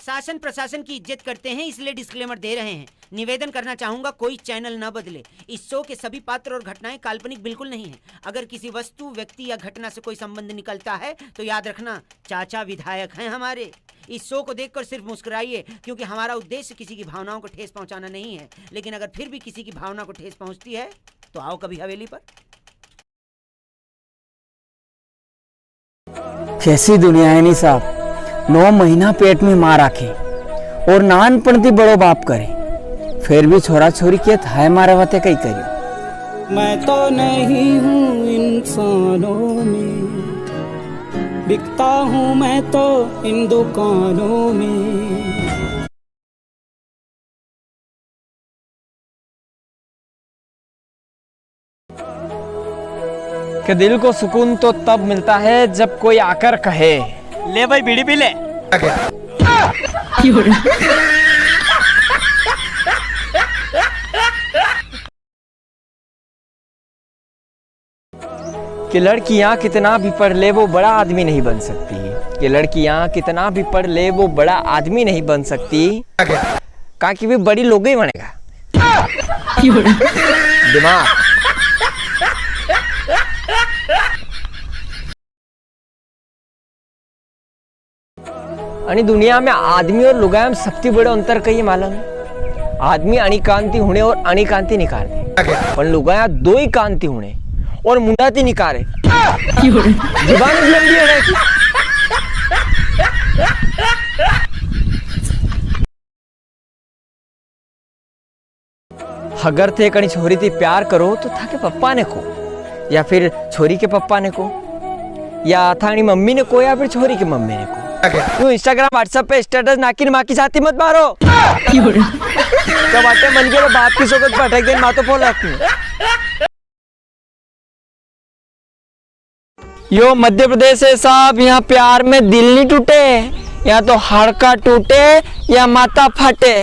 शासन प्रशासन की इज्जत करते हैं, इसलिए डिस्क्लेमर दे रहे हैं। निवेदन करना चाहूंगा कोई चैनल न बदले। इस शो के सभी पात्र और घटनाएं काल्पनिक बिल्कुल नहीं है। अगर किसी वस्तु, व्यक्ति या घटना से कोई संबंध निकलता है तो याद रखना चाचा विधायक हैं हमारे। इस शो को देखकर सिर्फ मुस्कुराइए, क्योंकि हमारा उद्देश्य किसी की भावनाओं को ठेस पहुंचाना नहीं है। लेकिन अगर फिर भी किसी की भावना को ठेस पहुंचती है तो आओ कभी हवेली पर। कैसी दुनिया है नी साहब। 9 महीना पेट में माँ राखे और नानपण थी बड़ो बाप करे, फिर भी छोरा छोरी के थाय मारे वते कई करियो। मैं तो नहीं हूँ इंसानों में, बिकता हूँ मैं तो इन दुकानों में। कि दिल को सुकून तो तब मिलता है जब कोई आकर कहे, ले भाई बीड़ी पी ले। कि लड़कियां कितना भी पढ़ ले वो बड़ा आदमी नहीं बन सकती। कि लड़कियां कितना भी पढ़ ले वो बड़ा आदमी नहीं बन सकती। कहा कि भी बड़ी लोग ही बनेगा। दिमाग आणि दुनिया में आदमी और लुगाई में सबसे बड़ा अंतर कही मालूम है? आदमी अणिकांती होने और अणिकांती निकालते, पर लुगाया 2 ही कांती होने और मुंडाती निकाले। जुबान लंबी है की। अगर थे कहीं छोरी थी प्यार करो तो था के पप्पा ने को, या फिर छोरी के पप्पा ने को, या थानी मम्मी ने को, या फिर छोरी के मम्मी ने को। तू इंस्टाग्राम व्हाट्सएप पे स्टेटस नाकिन माँ की साथी मत मारो। तो बाटे मन के बाप की सोबत पटक देन माँ तो फोन रखूं। यो मध्य प्रदेश है साहब, यहाँ प्यार में दिल नहीं टूटे, यहाँ तो हाड़का टूटे या माथा फटे।